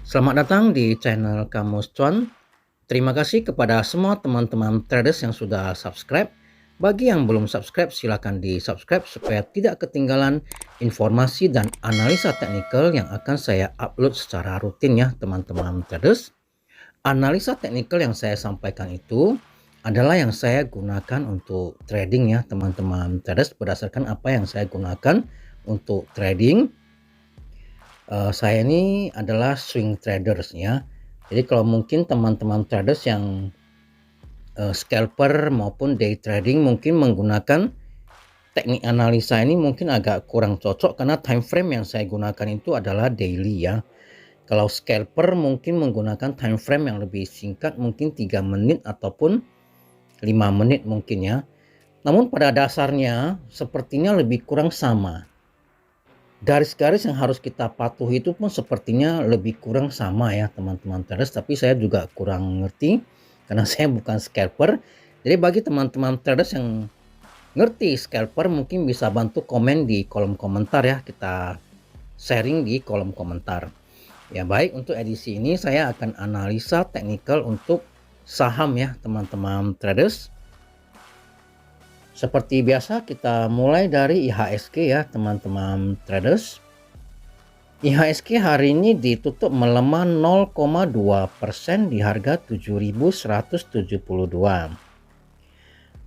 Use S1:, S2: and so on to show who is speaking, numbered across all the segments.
S1: Selamat datang di channel Kamus Cuan. Terima kasih kepada semua teman-teman traders yang sudah subscribe. Bagi yang belum subscribe, silakan di subscribe supaya tidak ketinggalan informasi dan analisa teknikal yang akan saya upload secara rutin ya teman-teman traders. Analisa teknikal yang saya sampaikan itu adalah yang saya gunakan untuk trading ya teman-teman traders, berdasarkan apa yang saya gunakan untuk trading. Saya ini adalah swing traders ya. Jadi kalau mungkin teman-teman traders yang scalper maupun day trading mungkin menggunakan teknik analisa ini mungkin agak kurang cocok, karena time frame yang saya gunakan itu adalah daily ya. Kalau scalper mungkin menggunakan time frame yang lebih singkat, mungkin 3 menit ataupun 5 menit mungkin ya. Namun pada dasarnya sepertinya lebih kurang sama. Garis-garis yang harus kita patuhi itu pun sepertinya lebih kurang sama ya teman-teman traders, tapi saya juga kurang ngerti karena saya bukan scalper. Jadi bagi teman-teman traders yang ngerti scalper mungkin bisa bantu komen di kolom komentar ya, kita sharing di kolom komentar. Ya baik, untuk edisi ini saya akan analisa teknikal untuk saham ya teman-teman traders. Seperti biasa kita mulai dari IHSG ya teman-teman traders. IHSG hari ini ditutup melemah 0,2% di harga 7.172.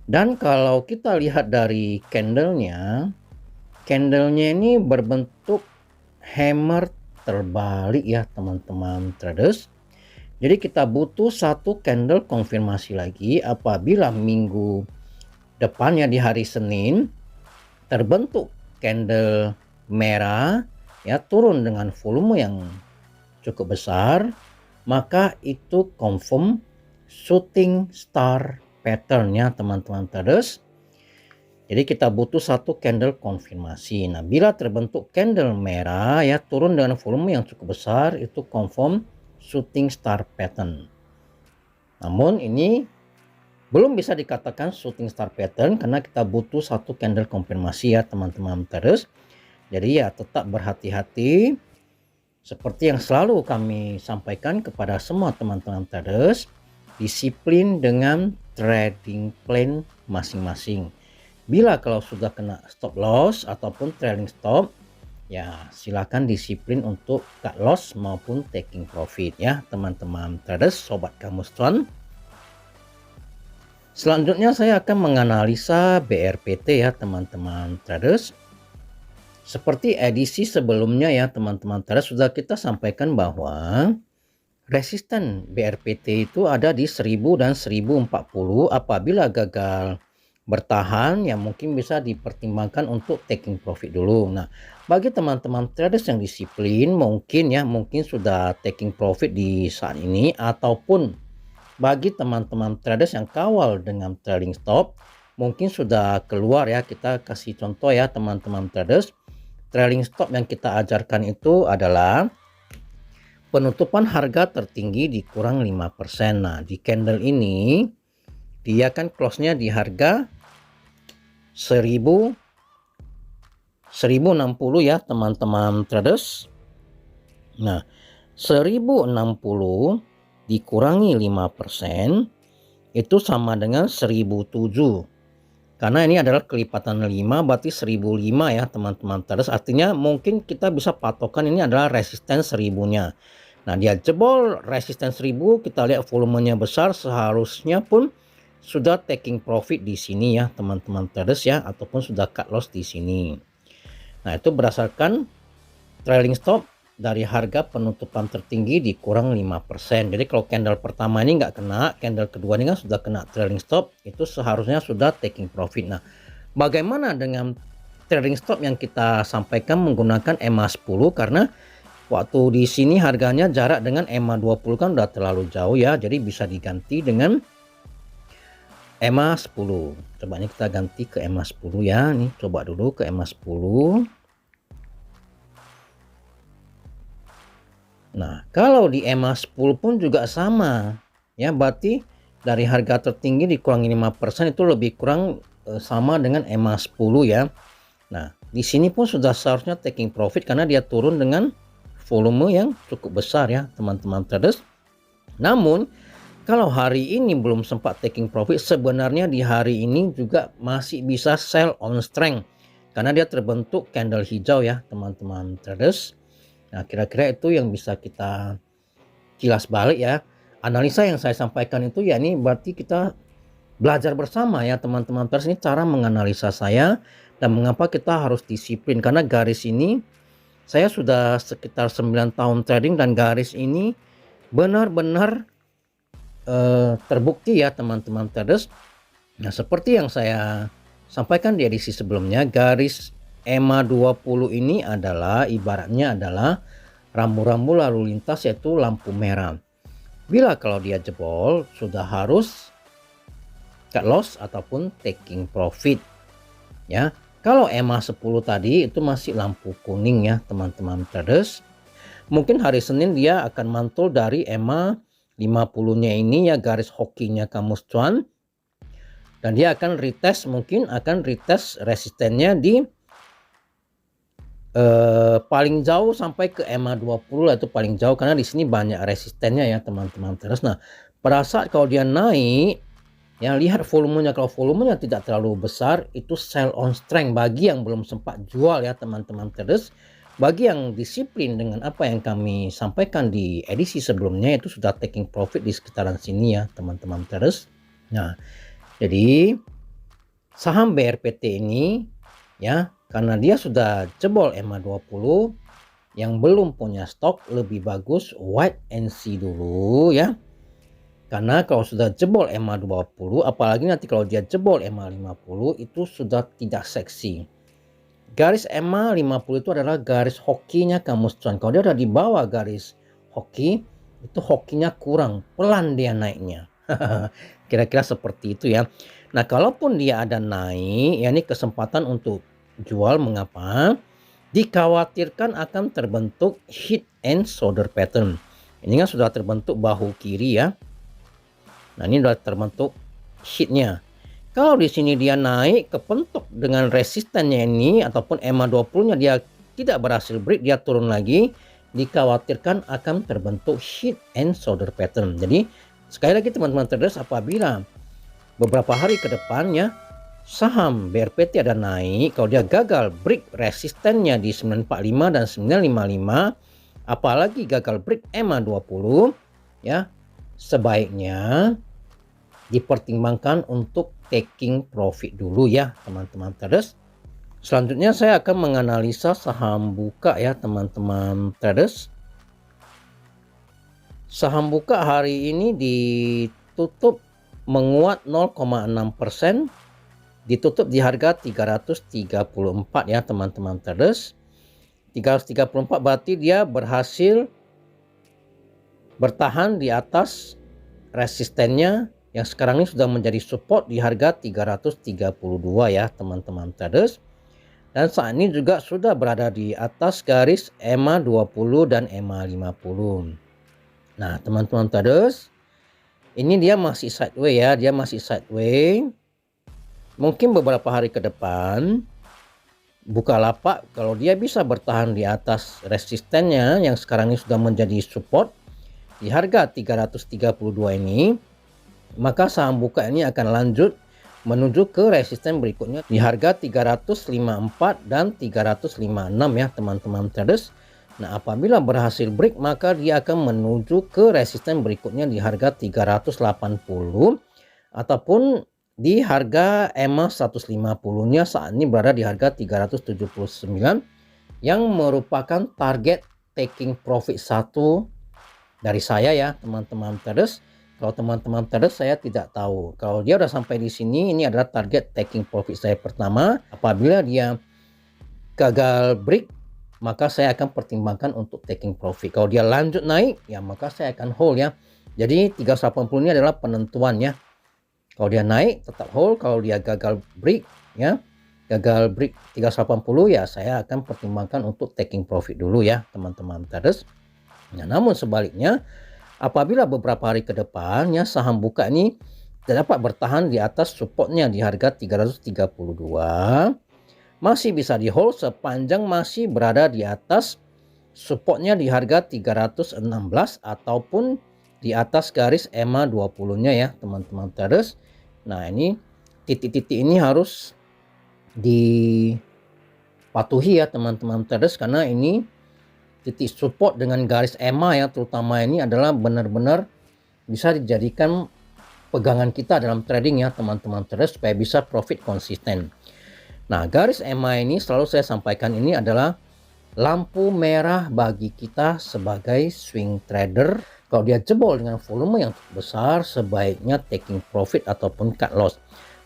S1: Dan kalau kita lihat dari candlenya ini berbentuk hammer terbalik ya teman-teman traders. Jadi kita butuh satu candle konfirmasi lagi apabila minggu depannya di hari Senin terbentuk candle merah ya, turun dengan volume yang cukup besar, maka itu confirm shooting star pattern ya teman-teman traders. Jadi kita butuh satu candle konfirmasi. Nah, bila terbentuk candle merah ya, turun dengan volume yang cukup besar, itu confirm shooting star pattern. Namun ini belum bisa dikatakan shooting star pattern karena kita butuh satu candle konfirmasi ya teman-teman traders. Jadi ya tetap berhati-hati seperti yang selalu kami sampaikan kepada semua teman-teman traders, disiplin dengan trading plan masing-masing. Bila kalau sudah kena stop loss ataupun trailing stop, ya silakan disiplin untuk cut loss maupun taking profit ya teman-teman traders, sobat Kamus Cuan. Selanjutnya saya akan menganalisa BRPT ya teman-teman traders. Seperti edisi sebelumnya ya teman-teman traders, sudah kita sampaikan bahwa resisten BRPT itu ada di 1000 dan 1040. Apabila gagal bertahan ya mungkin bisa dipertimbangkan untuk taking profit dulu. Nah, bagi teman-teman traders yang disiplin mungkin sudah taking profit di saat ini, ataupun bagi teman-teman traders yang kawal dengan trailing stop mungkin sudah keluar ya. Kita kasih contoh ya teman-teman traders, trailing stop yang kita ajarkan itu adalah penutupan harga tertinggi dikurang 5%. Nah, di candle ini dia kan close-nya di harga 1060 ya teman-teman traders. Nah, 1060 dikurangi 5% itu sama dengan 1007. Karena ini adalah kelipatan 5, berarti 1005 ya teman-teman traders. Artinya mungkin kita bisa patokan ini adalah resisten 1000-nya. Nah, dia jebol resisten 1000, kita lihat volumenya besar, seharusnya pun sudah taking profit di sini ya teman-teman traders ya, ataupun sudah cut loss di sini. Nah, itu berdasarkan trailing stop dari harga penutupan tertinggi dikurang 5%. Jadi kalau candle pertama ini nggak kena, candle kedua ini kan sudah kena trailing stop, itu seharusnya sudah taking profit. Nah, bagaimana dengan trailing stop yang kita sampaikan menggunakan EMA 10? Karena waktu di sini harganya jarak dengan EMA 20 kan udah terlalu jauh ya, jadi bisa diganti dengan EMA 10. Coba ini kita ganti ke EMA 10 ya. Nih coba dulu ke EMA 10. Nah, kalau di EMA 10 pun juga sama ya, berarti dari harga tertinggi dikurangi 5% itu lebih kurang sama dengan EMA 10 ya. Nah, di sini pun sudah seharusnya taking profit karena dia turun dengan volume yang cukup besar ya teman-teman traders. Namun kalau hari ini belum sempat taking profit, sebenarnya di hari ini juga masih bisa sell on strength karena dia terbentuk candle hijau ya teman-teman traders. Nah, kira-kira itu yang bisa kita kilas balik ya. Analisa yang saya sampaikan itu ya ini berarti kita belajar bersama ya teman-teman traders. Ini cara menganalisa saya dan mengapa kita harus disiplin, karena garis ini saya sudah sekitar 9 tahun trading dan garis ini benar-benar terbukti ya teman-teman traders. Nah, seperti yang saya sampaikan di edisi sebelumnya, garis EMA 20 ini adalah ibaratnya adalah rambu-rambu lalu lintas, yaitu lampu merah. Bila kalau dia jebol, sudah harus cut loss ataupun taking profit ya. Kalau EMA 10 tadi itu masih lampu kuning ya teman-teman traders. Mungkin hari Senin dia akan mantul dari EMA 50-nya ini ya, garis hokinya kamus cuan. Dan dia akan retest, mungkin akan retest resistennya di paling jauh sampai ke EMA 20 itu paling jauh, karena di sini banyak resistennya ya teman-teman traders. Nah, pada saat kalau dia naik ya, lihat volumenya. Kalau volumenya tidak terlalu besar, itu sell on strength bagi yang belum sempat jual ya teman-teman traders. Bagi yang disiplin dengan apa yang kami sampaikan di edisi sebelumnya, itu sudah taking profit di sekitaran sini ya teman-teman traders. Nah, jadi saham BRPT ini ya, karena dia sudah jebol EMA 20, yang belum punya stok lebih bagus wait and see dulu ya. Karena kalau sudah jebol EMA 20, apalagi nanti kalau dia jebol EMA 50, itu sudah tidak seksi. Garis EMA 50 itu adalah garis hokinya kamus cuan. Kalau dia ada di bawah garis hoki, itu hokinya kurang, pelan dia naiknya. Kira-kira seperti itu ya. Nah, kalaupun dia ada naik, ya ini kesempatan untuk jual. Mengapa? Dikhawatirkan akan terbentuk head and shoulder pattern. Ini kan sudah terbentuk bahu kiri ya. Nah, ini sudah terbentuk headnya. Kalau di sini dia naik kepentok dengan resistennya ini ataupun EMA 20-nya dia tidak berhasil break, dia turun lagi, dikhawatirkan akan terbentuk head and shoulder pattern. Jadi sekali lagi teman-teman traders, apabila beberapa hari ke depannya saham BRPT ada naik, kalau dia gagal break resistennya di 945 dan 955, apalagi gagal break EMA 20 ya, sebaiknya dipertimbangkan untuk taking profit dulu ya teman-teman traders. Selanjutnya saya akan menganalisa saham Buka ya teman-teman traders. Saham Buka hari ini ditutup menguat 0,6%, ditutup di harga 334 ya teman-teman traders. 334 berarti dia berhasil bertahan di atas resistennya yang sekarang ini sudah menjadi support di harga 332 ya teman-teman traders. Dan saat ini juga sudah berada di atas garis EMA 20 dan EMA 50. Nah teman-teman traders, ini dia masih sideways ya, dia masih sideways. Mungkin beberapa hari ke depan Bukalapak kalau dia bisa bertahan di atas resistennya yang sekarang ini sudah menjadi support di harga 332 ini, maka saham Buka ini akan lanjut menuju ke resisten berikutnya di harga 354 dan 356 ya teman-teman traders. Nah, apabila berhasil break, maka dia akan menuju ke resisten berikutnya di harga 380 ataupun di harga EMA 150-nya saat ini berada di harga 379 yang merupakan target taking profit 1 dari saya ya teman-teman traders. Kalau teman-teman traders saya tidak tahu. Kalau dia udah sampai di sini, ini adalah target taking profit saya pertama. Apabila dia gagal break, maka saya akan pertimbangkan untuk taking profit. Kalau dia lanjut naik, ya maka saya akan hold ya. Jadi 380 ini adalah penentuan ya. Kalau dia naik tetap hold, kalau dia gagal break ya, gagal break 380 ya saya akan pertimbangkan untuk taking profit dulu ya teman-teman traders. Nah, namun sebaliknya, apabila beberapa hari ke depannya saham Buka ini tidak dapat bertahan di atas supportnya di harga 332, masih bisa di hold sepanjang masih berada di atas supportnya di harga 316 ataupun di atas garis EMA 20-nya ya teman-teman traders. Nah, ini titik-titik ini harus dipatuhi ya teman-teman traders, karena ini titik support dengan garis EMA ya terutama ini adalah benar-benar bisa dijadikan pegangan kita dalam trading ya teman-teman traders, supaya bisa profit konsisten. Nah, garis EMA ini selalu saya sampaikan ini adalah lampu merah bagi kita sebagai swing trader. Kalau dia jebol dengan volume yang besar, sebaiknya taking profit ataupun cut loss.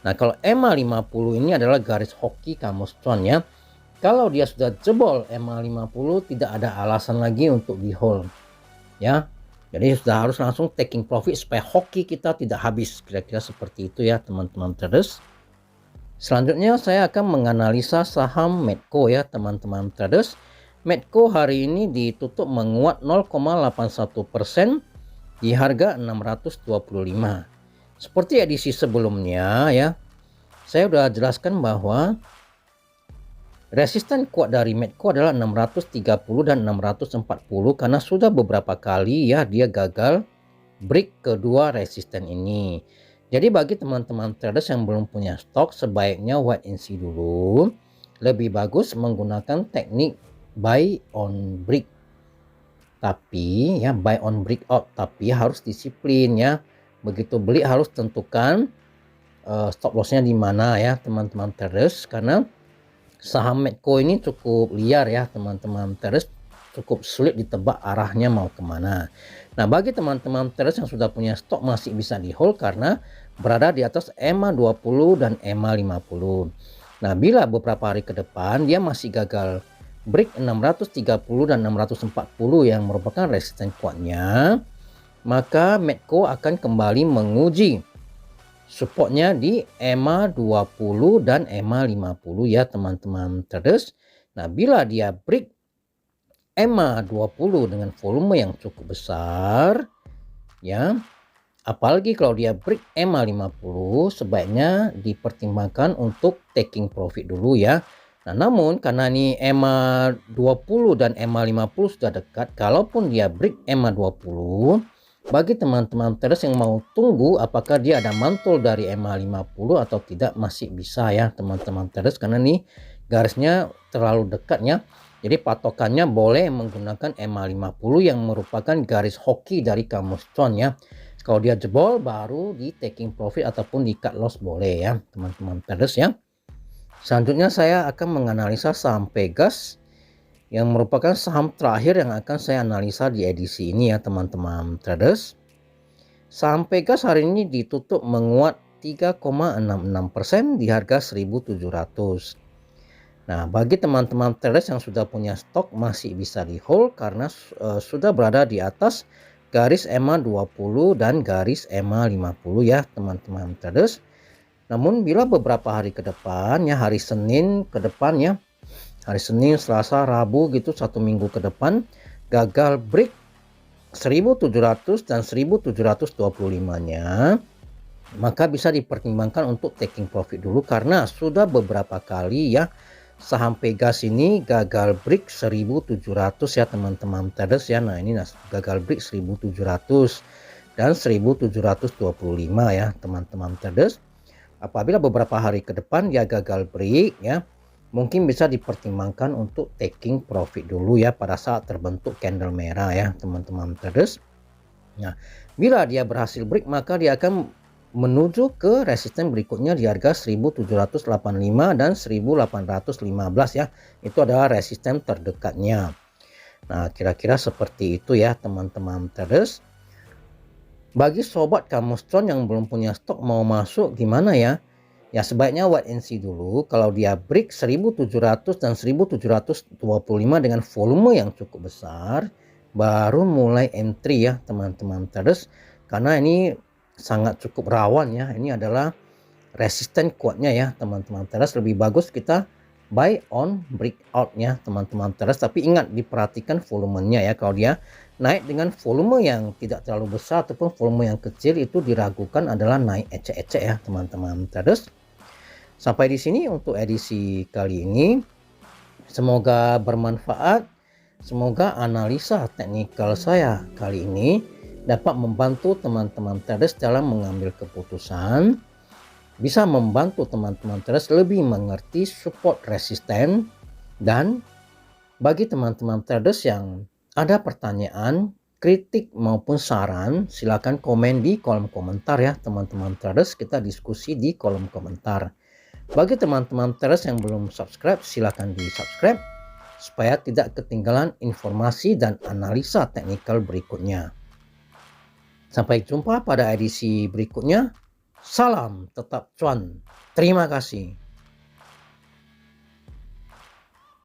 S1: Nah, kalau EMA 50 ini adalah garis hoki kamus cuan ya. Kalau dia sudah jebol EMA 50, tidak ada alasan lagi untuk di hold ya. Jadi sudah harus langsung taking profit supaya hoki kita tidak habis. Kira-kira seperti itu ya teman-teman traders. Selanjutnya saya akan menganalisa saham Medco ya teman-teman traders. Medco hari ini ditutup menguat 0,81% di harga 625. Seperti edisi sebelumnya ya, saya sudah jelaskan bahwa resisten kuat dari Medco adalah 630 dan 640 karena sudah beberapa kali ya dia gagal break kedua resisten ini. Jadi bagi teman-teman traders yang belum punya stok, sebaiknya wait and see dulu. Lebih bagus menggunakan teknik buy on break. Tapi ya buy on breakout, tapi harus disiplin ya. Begitu beli harus tentukan stop lossnya di mana ya teman-teman traders, karena saham Medco ini cukup liar ya teman-teman traders, cukup sulit ditebak arahnya mau kemana. Nah, bagi teman-teman traders yang sudah punya stok masih bisa di hold karena berada di atas EMA 20 dan EMA 50. Nah, bila beberapa hari ke depan dia masih gagal break 630 dan 640 yang merupakan resisten kuatnya, maka Medco akan kembali menguji supportnya di EMA 20 dan EMA 50 ya teman-teman traders. Nah, bila dia break EMA 20 dengan volume yang cukup besar ya, apalagi kalau dia break EMA 50, sebaiknya dipertimbangkan untuk taking profit dulu ya. Nah, namun karena ini EMA 20 dan EMA 50 sudah dekat, kalaupun dia break EMA 20, bagi teman-teman traders yang mau tunggu apakah dia ada mantul dari EMA 50 atau tidak, masih bisa ya teman-teman traders, karena nih garisnya terlalu dekatnya. Jadi patokannya boleh menggunakan EMA 50 yang merupakan garis hoki dari kamus cuan ya. Kalau dia jebol baru di taking profit ataupun di cut loss boleh ya teman-teman traders ya. Selanjutnya saya akan menganalisa saham Pegas yang merupakan saham terakhir yang akan saya analisa di edisi ini ya teman-teman traders. Saham Pegas hari ini ditutup menguat 3,66% di harga 1.700. Nah, bagi teman-teman traders yang sudah punya stok masih bisa di hold karena sudah berada di atas garis EMA 20 dan garis EMA 50 ya teman-teman traders. Namun bila beberapa hari ke depan ya, hari Senin ke depan ya, hari Senin, Selasa, Rabu gitu, 1 minggu ke depan gagal break 1.700 dan 1.725-nya, maka bisa dipertimbangkan untuk taking profit dulu karena sudah beberapa kali ya saham Pegas ini gagal break 1.700 ya teman-teman traders ya. Nah, ini gagal break 1.700 dan 1.725 ya teman-teman traders. Apabila beberapa hari ke depan dia gagal break ya, mungkin bisa dipertimbangkan untuk taking profit dulu ya pada saat terbentuk candle merah ya teman-teman traders. Nah, bila dia berhasil break maka dia akan menuju ke resisten berikutnya di harga 1.785 dan 1.815 ya. Itu adalah resisten terdekatnya. Nah, kira-kira seperti itu ya teman-teman traders. Bagi sobat kamus cuan yang belum punya stok mau masuk gimana ya? Ya sebaiknya wait and see dulu. Kalau dia break 1.700 dan 1.725 dengan volume yang cukup besar, baru mulai entry ya teman-teman traders. Karena ini sangat cukup rawan ya. Ini adalah resisten kuatnya ya teman-teman traders. Lebih bagus kita buy on breakout ya teman-teman traders. Tapi ingat diperhatikan volumenya ya. Kalau dia naik dengan volume yang tidak terlalu besar ataupun volume yang kecil, itu diragukan adalah naik ecek-ecek ya teman-teman traders. Sampai di sini untuk edisi kali ini. Semoga bermanfaat. Semoga analisa teknikal saya kali ini dapat membantu teman-teman traders dalam mengambil keputusan, bisa membantu teman-teman traders lebih mengerti support resisten, dan bagi teman-teman traders yang ada pertanyaan, kritik maupun saran, silakan komen di kolom komentar ya teman-teman traders, kita diskusi di kolom komentar. Bagi teman-teman traders yang belum subscribe, silakan di subscribe supaya tidak ketinggalan informasi dan analisa teknikal berikutnya. Sampai jumpa pada edisi berikutnya. Salam tetap cuan. Terima kasih.